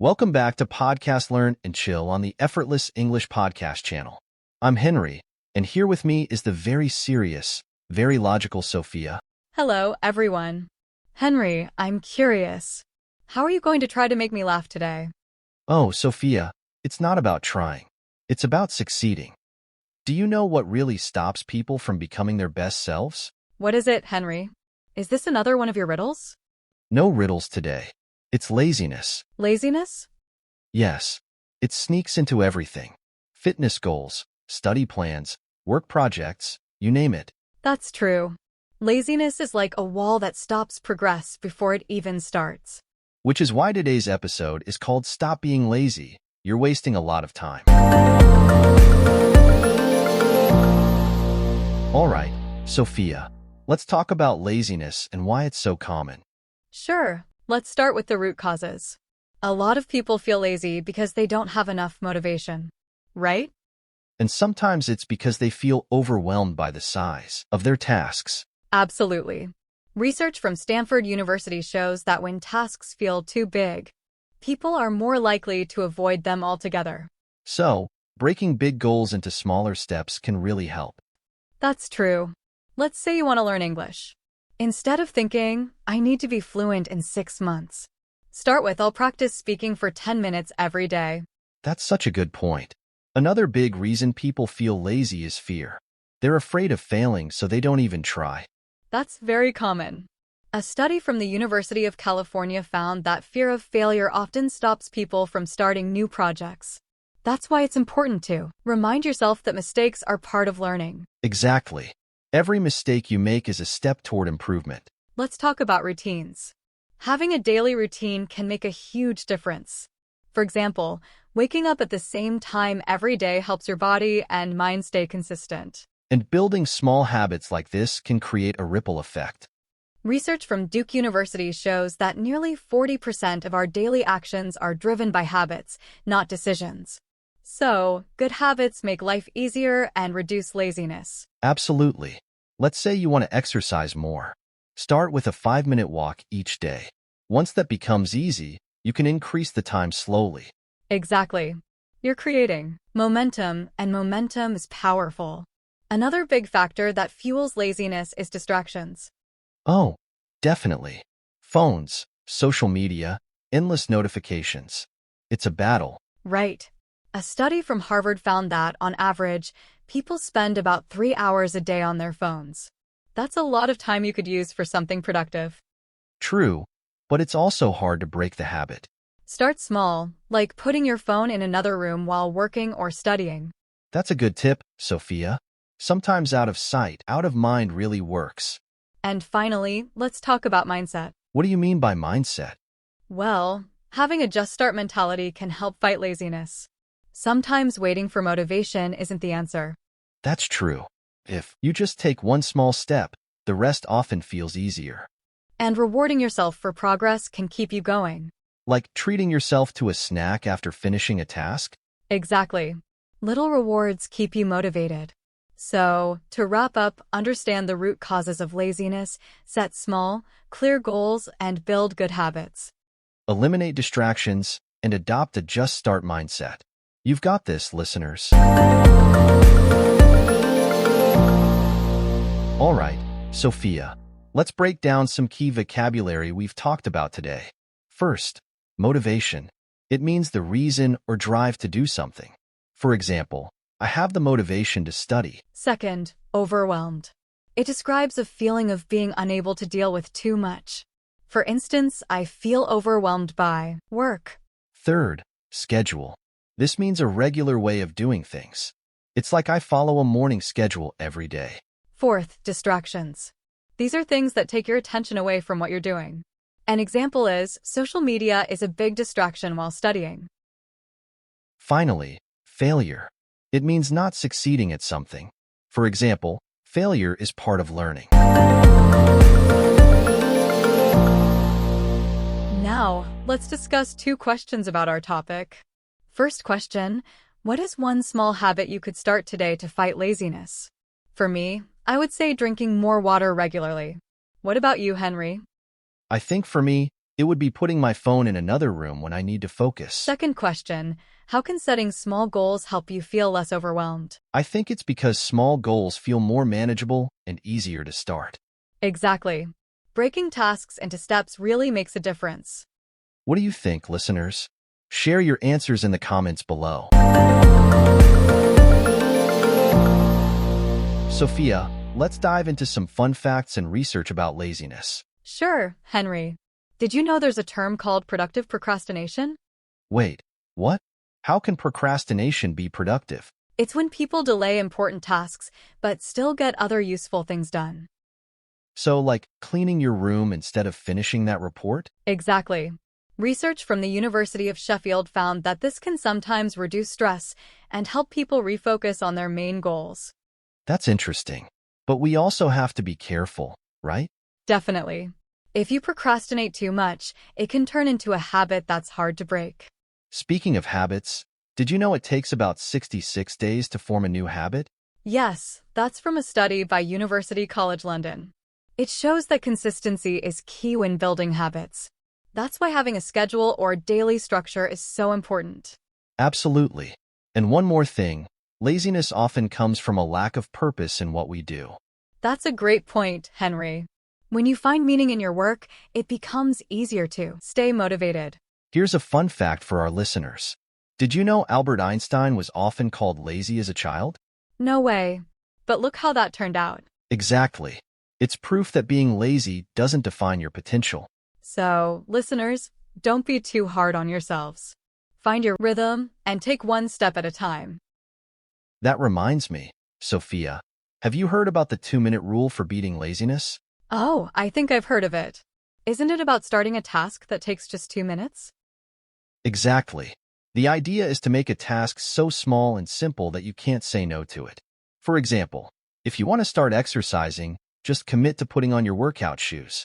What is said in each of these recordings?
Welcome back to Podcast Learn and Chill on the Effortless English Podcast channel. I'm Henry, and here with me is the very serious, very logical Sophia. Hello, everyone. Henry, I'm curious. How are you going to try to make me laugh today? Oh, Sophia, it's not about trying. It's about succeeding. Do you know what really stops people from becoming their best selves? What is it, Henry? Is this another one of your riddles? No riddles today. It's laziness. Laziness? Yes, it sneaks into everything. Fitness goals, study plans, work projects, you name it. That's true. Laziness is like a wall that stops progress before it even starts. Which is why today's episode is called Stop Being Lazy. You're wasting a lot of time. All right, Sophia, let's talk about laziness and why it's so common. Sure, let's start with the root causes. A lot of people feel lazy because they don't have enough motivation, right? And sometimes it's because they feel overwhelmed by the size of their tasks. Absolutely. Research from Stanford University shows that when tasks feel too big, people are more likely to avoid them altogether. So, breaking big goals into smaller steps can really help. That's true. Let's say you want to learn English. Instead of thinking, I need to be fluent in 6 months, start with, I'll practice speaking for 10 minutes every day. That's such a good point. Another big reason people feel lazy is fear. They're afraid of failing, so they don't even try. That's very common. A study from the University of California found that fear of failure often stops people from starting new projects. That's why it's important to remind yourself that mistakes are part of learning. Exactly. Every mistake you make is a step toward improvement. Let's talk about routines. Having a daily routine can make a huge difference. For example, waking up at the same time every day helps your body and mind stay consistent. And building small habits like this can create a ripple effect. Research from Duke University shows that nearly 40% of our daily actions are driven by habits, not decisions. So, good habits make life easier and reduce laziness. Absolutely. Let's say you want to exercise more. Start with a 5-minute walk each day. Once that becomes easy, you can increase the time slowly. Exactly. You're creating momentum, and momentum is powerful. Another big factor that fuels laziness is distractions. Oh, definitely. Phones, social media, endless notifications. It's a battle. Right. A study from Harvard found that, on average, people spend about 3 hours a day on their phones. That's a lot of time you could use for something productive. True, but it's also hard to break the habit. Start small, like putting your phone in another room while working or studying. That's a good tip, Sophia. Sometimes out of sight, out of mind really works. And finally, let's talk about mindset. What do you mean by mindset? Well, having a just start mentality can help fight laziness. Sometimes waiting for motivation isn't the answer. That's true. If you just take one small step, the rest often feels easier. And rewarding yourself for progress can keep you going. Like treating yourself to a snack after finishing a task? Exactly. Little rewards keep you motivated. So, to wrap up, understand the root causes of laziness, set small, clear goals, and build good habits. Eliminate distractions and adopt a just start mindset. You've got this, listeners. All right, Sophia, let's break down some key vocabulary we've talked about today. First, motivation. It means the reason or drive to do something. For example, I have the motivation to study. Second, overwhelmed. It describes a feeling of being unable to deal with too much. For instance, I feel overwhelmed by work. Third, schedule. This means a regular way of doing things. It's like I follow a morning schedule every day. Fourth, distractions. These are things that take your attention away from what you're doing. An example is, social media is a big distraction while studying. Finally, failure. It means not succeeding at something. For example, failure is part of learning. Now, let's discuss 2 questions about our topic. First question, what is one small habit you could start today to fight laziness? For me, I would say drinking more water regularly. What about you, Henry? I think for me, It would be putting my phone in another room when I need to focus. Second question, how can setting small goals help you feel less overwhelmed? I think it's because small goals feel more manageable and easier to start. Exactly. Breaking tasks into steps really makes a difference. What do you think, listeners? Share your answers in the comments below. Sophia, let's dive into some fun facts and research about laziness. Sure, Henry. Did you know there's a term called productive procrastination? Wait, what? How can procrastination be productive? It's when people delay important tasks, but still get other useful things done. So, like cleaning your room instead of finishing that report? Exactly. Research from the University of Sheffield found that this can sometimes reduce stress and help people refocus on their main goals. That's interesting. But we also have to be careful, right? Definitely. If you procrastinate too much, it can turn into a habit that's hard to break. Speaking of habits, did you know it takes about 66 days to form a new habit? Yes, that's from a study by University College London. It shows that consistency is key when building habits. That's why having a schedule or daily structure is so important. Absolutely. And one more thing, laziness often comes from a lack of purpose in what we do. That's a great point, Henry. When you find meaning in your work, it becomes easier to stay motivated. Here's a fun fact for our listeners. Did you know Albert Einstein was often called lazy as a child? No way. But look how that turned out. Exactly. It's proof that being lazy doesn't define your potential. So, listeners, don't be too hard on yourselves. Find your rhythm and take one step at a time. That reminds me, Sophia, have you heard about the 2-minute rule for beating laziness? Oh, I think I've heard of it. Isn't it about starting a task that takes just 2 minutes? Exactly. The idea is to make a task so small and simple that you can't say no to it. For example, if you want to start exercising, just commit to putting on your workout shoes.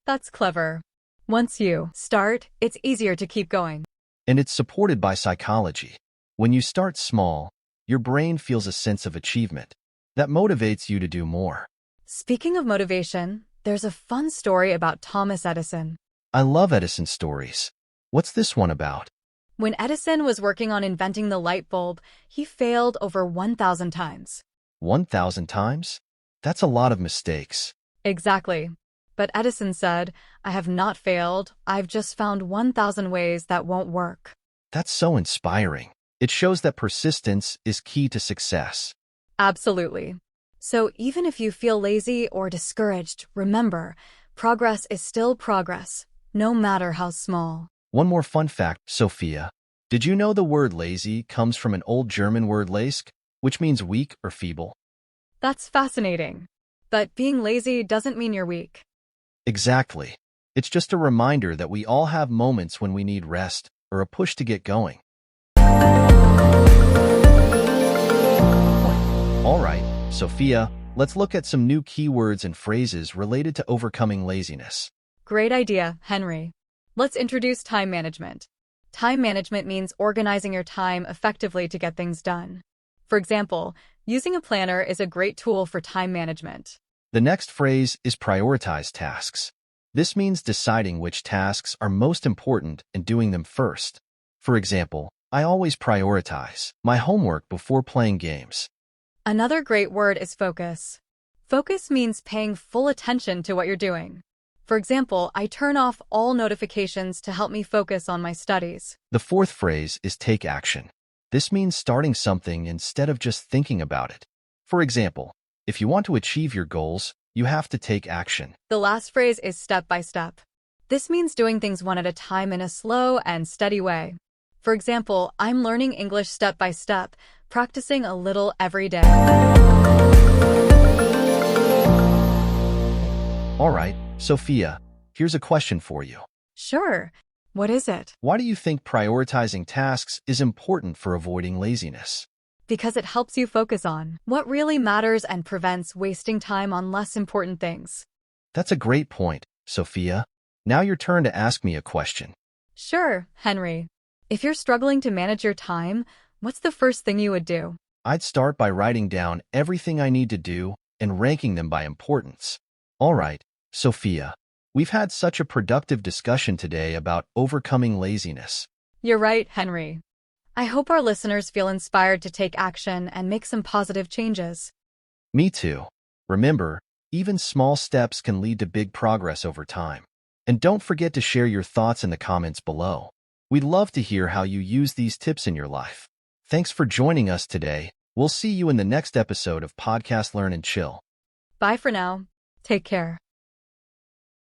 That's clever. Once you start, it's easier to keep going. And it's supported by psychology. When you start small, your brain feels a sense of achievement. That motivates you to do more. Speaking of motivation, there's a fun story about Thomas Edison. I love Edison stories. What's this one about? When Edison was working on inventing the light bulb, he failed over 1,000 times. 1,000 times? That's a lot of mistakes. Exactly. But Edison said, I have not failed, I've just found 1,000 ways that won't work. That's so inspiring. It shows that persistence is key to success. Absolutely. So even if you feel lazy or discouraged, remember, progress is still progress, no matter how small. One more fun fact, Sophia. Did you know the word lazy comes from an old German word "lask," which means weak or feeble? That's fascinating. But being lazy doesn't mean you're weak. Exactly. It's just a reminder that we all have moments when we need rest or a push to get going. All right, Sophia, let's look at some new keywords and phrases related to overcoming laziness. Great idea, Henry. Let's introduce time management. Time management means organizing your time effectively to get things done. For example, using a planner is a great tool for time management. The next phrase is prioritize tasks. This means deciding which tasks are most important and doing them first. For example, I always prioritize my homework before playing games. Another great word is focus. Focus means paying full attention to what you're doing. For example, I turn off all notifications to help me focus on my studies. The fourth phrase is take action. This means starting something instead of just thinking about it. For example, if you want to achieve your goals, you have to take action. The last phrase is step by step. This means doing things one at a time in a slow and steady way. For example, I'm learning English step by step, practicing a little every day. All right, Sophia, here's a question for you. Sure. What is it? Why do you think prioritizing tasks is important for avoiding laziness? Because it helps you focus on what really matters and prevents wasting time on less important things. That's a great point, Sophia. Now your turn to ask me a question. Sure, Henry. If you're struggling to manage your time, what's the first thing you would do? I'd start by writing down everything I need to do and ranking them by importance. All right, Sophia, We've had such a productive discussion today about overcoming laziness. You're right, Henry. I hope our listeners feel inspired to take action and make some positive changes. Me too. Remember, even small steps can lead to big progress over time. And don't forget to share your thoughts in the comments below. We'd love to hear how you use these tips in your life. Thanks for joining us today. We'll see you in the next episode of Podcast Learn and Chill. Bye for now. Take care.